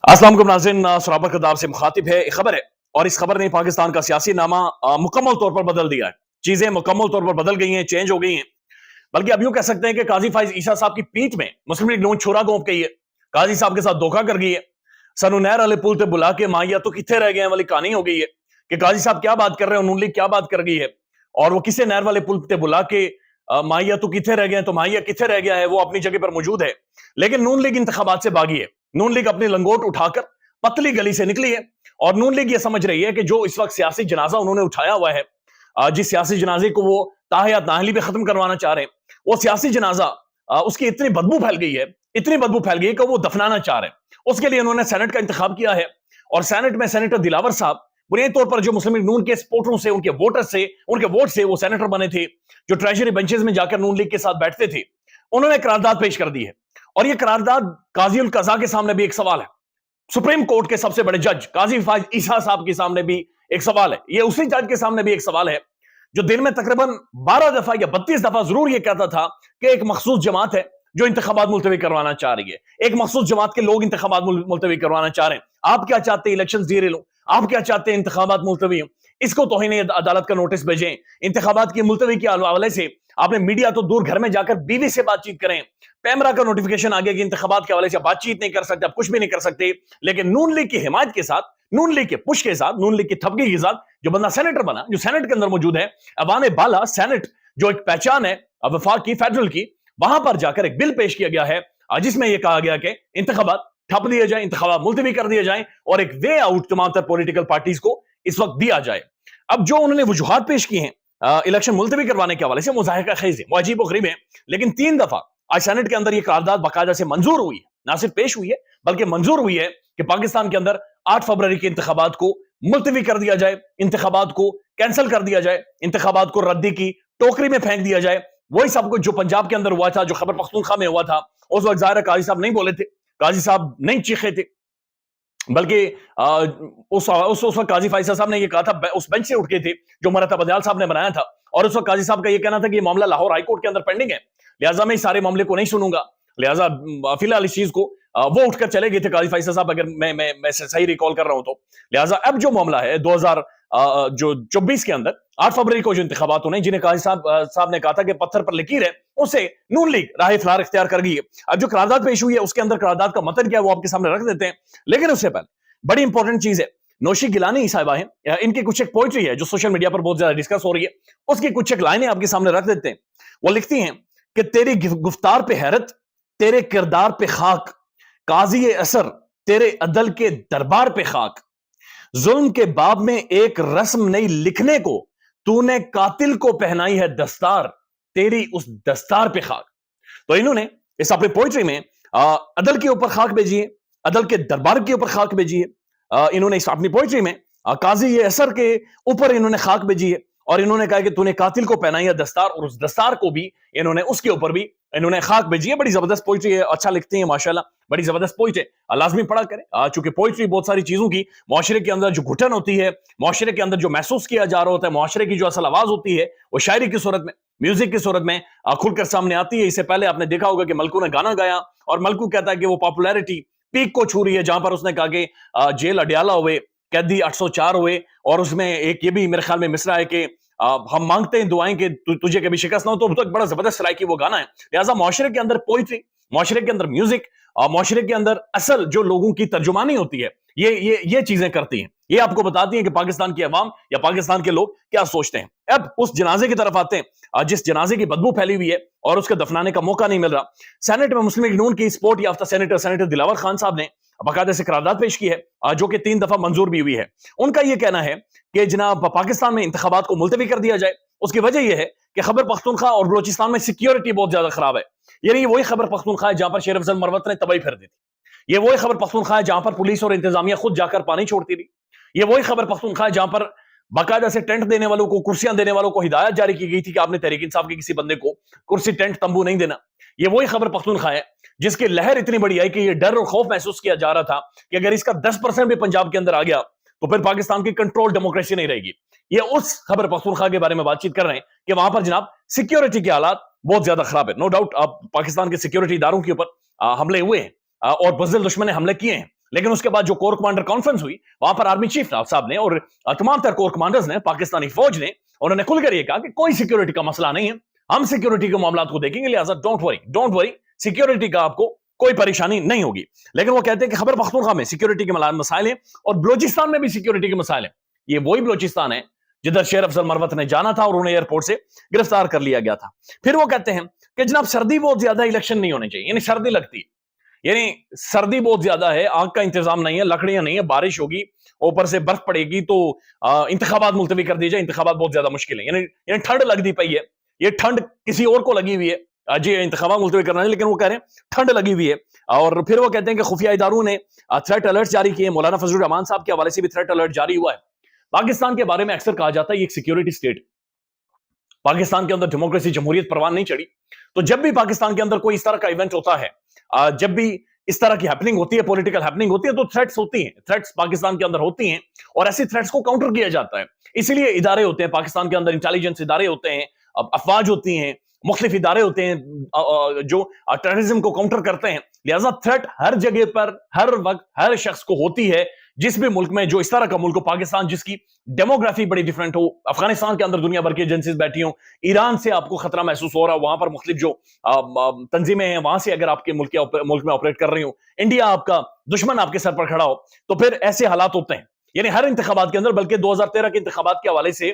अस्सलाम वालेकुम नाज़रीन, सराबा कदार से मुखातिब है। एक खबर है और इस खबर ने पाकिस्तान का सियासी नामा मुकम्मल तौर पर बदल दिया है। चीजें मुकम्मल तौर पर बदल गई हैं, चेंज हो गई हैं। बल्कि अब यूं कह सकते हैं कि काजी फाइज ईसा साहब की पीठ में मुस्लिम लीग नून छुरा घोंप गई है। काजी साहब के साथ धोखा कर गई है। सनु नहर वाले पुल ते बुला के माइया तो कितने रह गए हैं वाली कहानी हो गई है कि काजी साहब क्या बात कर रहे हैं, नून लीग क्या बात कर गई है। और वो किसे नहर वाले पुल ते बुला के माइया तो कितने रह गए हैं, तो माइया कितने रह गया है, वो अपनी जगह पर मौजूद है। लेकिन नून लीग इंतखाबात से बागी है। नून लीग अपनी लंगोट उठाकर पतली गली से निकली है और नून लीग ये समझ रही है कि जो इस वक्त सियासी जनाजा उन्होंने उठाया हुआ है, जिस सियासी जनाजे को वो ताहयात नाहली पे खत्म करवाना चाह रहे हैं, वो सियासी जनाजा उसकी इतनी बदबू फैल गई है, इतनी बदबू फैल गई है कि वो दफनाना चाह रहे हैं। उसके लिए उन्होंने सेनेट का इंतखाब किया है और सेनेट में सेनेटर दिलावर साहब बुनियादी तौर पर जो मुस्लिम लीग नून के सपोर्टरों से, उनके वोटर से, उनके वोट से वो सेनेटर बने थे, जो ट्रेजरी बेंचेस में जाकर नून लीग के साथ बैठते थे, उन्होंने करारदाद पेश कर दी है। और ये करारदाद काजी उल कज़ा के सामने भी एक सवाल है। सुप्रीम कोर्ट के सबसे बड़े जज काजी फाइज ईसा साहब के सामने भी एक सवाल है। ये उसी जज के सामने भी एक सवाल है जो दिन में तकरीबन 12 दफा या 32 दफा जरूर ये कहता था कि एक मखसूस जमात है जो इंतखाबात मुलतवी करवाना चाह रही है, एक मखसूस जमात के लोग इंतखाबात मुलतवी करवाना चाह रहे हैं। आप क्या चाहते हैं, इलेक्शन जीरे लो? आप क्या चाहते हैं, इंतखाबात मुलतवी हो? इसको तौहीन अदालत का नोटिस भेजें। इंतखाबात की मुलतवी के हवाले से आपने मीडिया तो दूर, घर में जाकर बीवी से बातचीत करें। पैमरा का नोटिफिकेशन आ गया कि इंतखाबात के हवाले से बातचीत नहीं कर सकते, आप कुछ भी नहीं कर सकते। लेकिन नून लीग की हिमायत के साथ, नून लीग के पुश के साथ, नून लीग की थपकी के साथ जो बंदा सेनेटर बना, जो सेनेट के अंदर मौजूद है, अवान बाला सेनेट, जो एक पहचान है वफाक की, फेडरल की, वहां पर जाकर एक बिल पेश किया गया है जिसमें यह कहा गया कि इंतखाबात ठप दिए जाए, इंतखाबात मुलतवी कर दिए जाए और एक वे आउट तमाम तर पॉलिटिकल पार्टीज को इस वक्त दिया जाए। अब जो उन्होंने वजूहात पेश की हैं इलेक्शन मुलतवी करवाने के हवाले से, मुजाहिका खेज है, वो अजीब व गरीब है। लेकिन 3 दफा आज सेनेट के अंदर यह करारदाद बाकायदा से मंजूर हुई है, ना सिर्फ पेश हुई है बल्कि मंजूर हुई है कि पाकिस्तान के अंदर 8 फरवरी के इंतखाबात को मुलतवी कर दिया जाए, इंतखाबात को कैंसिल कर दिया जाए, इंतखाबात को रद्दी की टोकरी में फेंक दिया जाए। वही सब कुछ जो पंजाब के अंदर हुआ था, जो खैबर पख्तूनख्वा में हुआ था, उस वक्त ज़ाहिर है काजी साहब नहीं बोले थे, काजी साहब नहीं चीखे थे, बल्कि उस वक्त काजी फाइसा साहब ने ये कहा था, उस बेंच से उठ के थे जो मराठा बदयाल साहब ने बनाया था। और उस वक्त काजी साहब का ये कहना था कि ये मामला लाहौर हाईकोर्ट के अंदर पेंडिंग है, लिहाजा मैं इस सारे मामले को नहीं सुनूंगा। लिहाजा फिलहाल इस चीज को वो उठकर चले गए थे काजी फाइसा साहब, अगर मैं सही रिकॉल कर रहा हूं तो। लिहाजा अब जो मामला है 2024 के अंदर 8 फरवरी को जो इंतखाबात होने, जिन्हें काजी साहब ने कहा था कि पत्थर पर लकीर है, उसे नून लीग राह इख्तियार इख्तियार कर गई है। अब जो करारदाद पेश हुई है उसके अंदर करारदाद का मतन क्या है वो आपके सामने रख देते हैं। लेकिन उससे पहले बड़ी इंपॉर्टेंट चीज है, नौशी गिलानी साहिबा है, इनकी कुछ एक पोइट्री है जो सोशल मीडिया पर बहुत ज्यादा डिस्कस हो रही है, उसकी कुछ एक लाइनें आपके सामने रख देते हैं। वो लिखती हैं कि तेरी गुफ्तार पे हैरत, तेरे किरदार पे खाक, काजी असर तेरे अदल के दरबार पे खाक, जुल्म के बाब में एक रस्म नहीं लिखने को, तूने कातिल को पहनाई है दस्तार, तेरी उस दस्तार पे खाक। तो इन्होंने इस अपनी पोइट्री में अदल के ऊपर खाक भेजी है, अदल के दरबार के ऊपर खाक भेजी है। इन्होंने इस अपनी पोइट्री में काजी ये असर के ऊपर इन्होंने खाक भेजी है और इन्होंने कहा कि तूने कातिल को पहनाई है दस्तार, और उस दस्तार को भी इन्होंने, उसके ऊपर भी इन्होंने खाक भेजी है। बड़ी जबरदस्त पोइट्री है, अच्छा लिखती है माशाल्लाह, बड़ी जबरदस्त पोइट्री है, लाजमी पढ़ा करें। चूंकि पोइट्री बहुत सारी चीजों की, मुआशरे के अंदर जो घुटन होती है, मुआशरे के अंदर जो महसूस किया जा रहा होता है, मुआशरे की जो असल आवाज होती है, वो शायरी की सूरत में, म्यूजिक की सूरत में खुलकर सामने आती है। इससे पहले आपने देखा होगा कि मलकू ने गाना गाया और मलकू कहता है कि वो पॉपुलैरिटी पीक को छू रही है, जहां पर उसने कहा कि जेल अडियाला हुए, कैदी 804 हुए, और उसमें एक ये भी मेरे ख्याल में मिसरा है कि हम मांगते हैं दुआएं कि तुझे कभी शिकस्त ना हो। तो बड़ा जबरदस्त सराय की वो गाना है। लिहाजा मुआशरे के अंदर पोइट्री, मुआशरे के अंदर म्यूजिक, मुआशरे के अंदर असल जो लोगों की तर्जुमानी होती है, ये चीजें करती हैं, ये आपको बताती हैं कि पाकिस्तान की अवाम या पाकिस्तान के लोग क्या सोचते हैं। अब उस जनाजे की तरफ आते हैं जिस जनाजे की बदबू फैली हुई है और उसके दफनाने का मौका नहीं मिल रहा। सेनेट में मुस्लिम लीग नून की सपोर्ट याफ्ता सेनेटर दिलावर खान साहब ने बाकायदे से करारदाद पेश की है, जो कि 3 दफा मंजूर भी हुई है। उनका यह कहना है कि जनाब पाकिस्तान में इंतखाबात को मुलतवी कर दिया जाए। उसकी वजह यह है कि खैबर पख्तूनख्वा और बलोचिस्तान में सिक्योरिटी बहुत ज्यादा खराब है। यानी वही खैबर पख्तूनख्वा है जहां पर शेर अफजल मरवत ने तबाही फेर दी थी। ये वही खैबर पख्तूनख्वा है जहां पर पुलिस और इंतजामिया खुद जाकर पानी छोड़ती थी। ये वही खैबर पख्तूनख्वा है जहां पर बाकायदा से टेंट देने वालों को, कुर्सियां देने वालों को हिदायत जारी की गई थी कि आपने तहरीक इंसाफ के किसी बंदे को कुर्सी, टेंट, तंबू नहीं देना। ये वही खैबर पख्तूनख्वा है जिसकी लहर इतनी बड़ी आई कि ये डर और खौफ महसूस किया जा रहा था कि अगर इसका 10% भी पंजाब के अंदर आ गया तो फिर पाकिस्तान की कंट्रोल डेमोक्रेसी नहीं रहेगी। ये उस खैबर पख्तूनख्वा के बारे में बातचीत कर रहे हैं कि वहां पर जनाब सिक्योरिटी के हालात बहुत ज्यादा खराब है। नो डाउट पाकिस्तान के सिक्योरिटी इदारों के ऊपर हमले हुए हैं और बुज़दिल दुश्मन ने हमले किए हैं, لیکن اس کے بعد جو کور کمانڈر کانفرنس ہوئی وہاں پر آرمی چیف صاحب نے اور تمام تر کور کمانڈرز نے پاکستانی فوج نے انہوں نے کھل کر یہ کہا کہ کوئی سیکیورٹی کا مسئلہ نہیں ہے, ہم سیکیورٹی کے معاملات کو دیکھیں گے, لہٰذا ڈونٹ وری سیکیورٹی کا آپ کو کوئی پریشانی نہیں ہوگی. لیکن وہ کہتے ہیں کہ خیبر پختونخوا میں سیکیورٹی کے مسائل ہیں اور بلوچستان میں بھی سیکیورٹی کے مسائل ہیں. یہ وہی بلوچستان ہے جدھر شیر افضل مروت نے جانا تھا اور انہیں ایئرپورٹ سے گرفتار کر لیا گیا تھا. پھر وہ کہتے ہیں کہ جناب سردی بہت زیادہ, الیکشن نہیں ہونے چاہیے, یعنی سردی لگتی ہے, یعنی سردی بہت زیادہ ہے, آگ کا انتظام نہیں ہے, لکڑیاں نہیں ہے, بارش ہوگی, اوپر سے برف پڑے گی, تو انتخابات ملتوی کر دی جائے, انتخابات بہت زیادہ مشکل ہے. یعنی ٹھنڈ لگتی پئی ہے, یہ ٹھنڈ کسی اور کو لگی ہوئی ہے, جی انتخابات ملتوی کرنا ہے, لیکن وہ کہہ رہے ہیں ٹھنڈ لگی ہوئی ہے. اور پھر وہ کہتے ہیں کہ خفیہ اداروں نے تھریٹ الرٹ جاری کیے, مولانا فضل الرحمان صاحب کے حوالے سے بھی تھریٹ الرٹ جاری ہوا ہے. پاکستان کے بارے میں اکثر کہا جاتا ہے یہ ایک سیکیورٹی سٹیٹ, پاکستان کے اندر ڈیموکریسی جمہوریت پروان نہیں چڑھی. تو جب بھی پاکستان کے اندر کوئی اس طرح کا ایونٹ ہوتا ہے, جب بھی اس طرح کی ہیپننگ ہوتی ہے, پولیٹیکل ہیپننگ ہوتی ہے, تو تھریٹس ہوتی ہیں, تھریٹس پاکستان کے اندر ہوتی ہیں اور ایسی تھریٹس کو کاؤنٹر کیا جاتا ہے. اسی لیے ادارے ہوتے ہیں پاکستان کے اندر, انٹیلیجنس ادارے ہوتے ہیں, افواج ہوتی ہیں, مختلف ادارے ہوتے ہیں جو ٹیررزم کو کاؤنٹر کرتے ہیں. لہذا تھریٹ ہر جگہ پر ہر وقت ہر شخص کو ہوتی ہے, جس بھی ملک میں جو اس طرح کا ملک ہو, پاکستان جس کی ڈیموگرافی بڑی ڈیفرنٹ ہو, افغانستان کے اندر دنیا بھر کی ایجنسیز بیٹھی ہوں, ایران سے آپ کو خطرہ محسوس ہو رہا, وہاں پر مختلف جو تنظیمیں ہیں وہاں سے اگر آپ کے ملک میں آپریٹ کر رہی ہوں, انڈیا آپ کا دشمن آپ کے سر پر کھڑا ہو, تو پھر ایسے حالات ہوتے ہیں. یعنی ہر انتخابات کے اندر, بلکہ 2013 کے انتخابات کے حوالے سے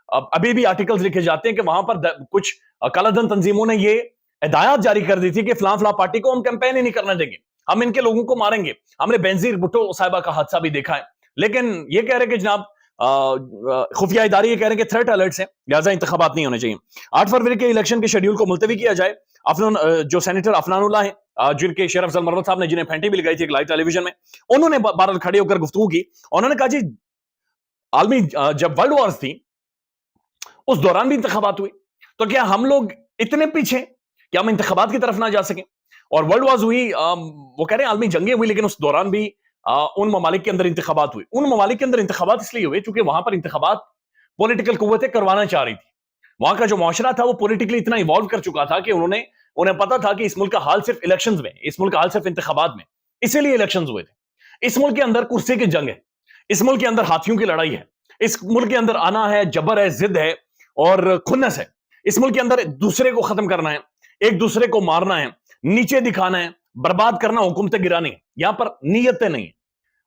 ابھی بھی آرٹیکلز لکھے جاتے ہیں کہ وہاں پر کچھ کالا دھن تنظیموں نے یہ ہدایات جاری کر دی تھی کہ فلاں فلاں پارٹی کو ہم کیمپین ہی نہیں کرنے دیں گے, ہم ان کے لوگوں کو ماریں گے. ہم نے بینظیر بھٹو صاحبہ کا حادثہ بھی دیکھا ہے, لیکن یہ کہہ رہے کہ جناب خفیہ ادارے یہ کہہ رہے کہ تھریٹ الرٹس ہیں, لہٰذا انتخابات نہیں ہونے چاہیے. 8 فروری کے الیکشن کے شیڈیول کو ملتوی کیا جائے. جو سینیٹر عفنان اللہ ہیں, جن کے شیر افضل مروت صاحب نے جنہیں پھینٹی بھی لگائی تھی ایک لائیو ٹیلی ویژن میں, انہوں نے بہرحال کھڑے ہو کر گفتگو کی. انہوں نے کہا جی عالمی جب ورلڈ وارز تھی اس دوران بھی انتخابات ہوئی, تو کیا ہم لوگ اتنے پیچھے کہ ہم انتخابات کی طرف نہ جا سکیں؟ اور ورلڈ وارز ہوئی, وہ کہہ رہے ہیں عالمی جنگیں ہوئی, لیکن اس دوران بھی ان ممالک کے اندر انتخابات ہوئے. ان ممالک کے اندر انتخابات اس لیے ہوئے چونکہ وہاں پر انتخابات پولیٹیکل قوتیں کروانا چاہ رہی تھی. وہاں کا جو معاشرہ تھا وہ پولیٹیکلی اتنا ایوالو کر چکا تھا کہ انہیں پتا تھا کہ اس ملک کا حال صرف الیکشنز میں, اس ملک کا حال صرف انتخابات میں, اسی لیے الیکشنز ہوئے تھے. اس ملک کے اندر کرسی کی جنگ ہے, اس ملک کے اندر ہاتھیوں کی لڑائی ہے, اس ملک کے اندر آنا ہے, جبر ہے, ضد ہے اور کھنس ہے. اس ملک کے اندر دوسرے کو ختم کرنا ہے, ایک دوسرے کو مارنا ہے, نیچے دکھانا ہے, برباد کرنا, حکومتیں گرانی. یہاں پر نیتیں نہیں.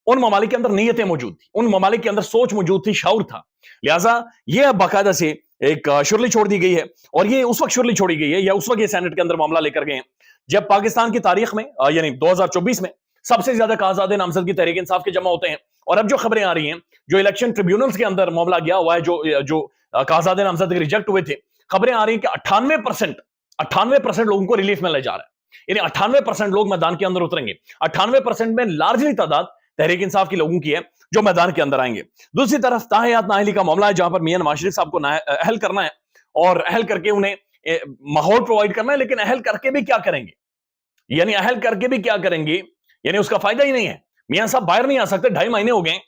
ان ممالک کے اندر نیتیں موجود تھی, ان ممالک کے اندر سوچ موجود تھی, شعور تھا. لہٰذا یہ باقاعدہ سے ایک شرلی چھوڑ دی گئی ہے, اور یہ اس وقت شرلی چھوڑی گئی ہے یا اس وقت یہ سینٹ کے اندر معاملہ لے کر گئے ہیں جب پاکستان کی تاریخ میں یعنی 2024 میں سب سے زیادہ قاضی نامزد کی تحریک انصاف کے جمع ہوتے ہیں. اور اب جو خبریں آ رہی ہیں, جو الیکشن ٹریبیونلز کے اندر معاملہ گیا ہوا ہے, جو قاضی نامزد ریجیکٹ ہوئے تھے, خبریں آ رہی ہیں کہ 98% لوگوں کو ریلیف ملنے جا رہا ہے. یعنی 98% لوگ میدان کے اندر اتریں گے. 98% میں لارجلی تعداد تحریک انصاف کے لوگوں کی ہے جو میدان کے اندر آئیں گے. دوسری طرف تاحیات نااہلی کا معاملہ ہے, جہاں پر میاں نواز شریف صاحب کو اہل کرنا ہے اور اہل کر کے انہیں ماحول پرووائڈ کرنا ہے, لیکن اہل کر کے بھی کیا کریں گے, یعنی اہل کر کے بھی کیا کریں گے, یعنی اس کا فائدہ ہی نہیں ہے. میاں صاحب باہر نہیں آ سکتے, 2.5 مہینے ہو گئے,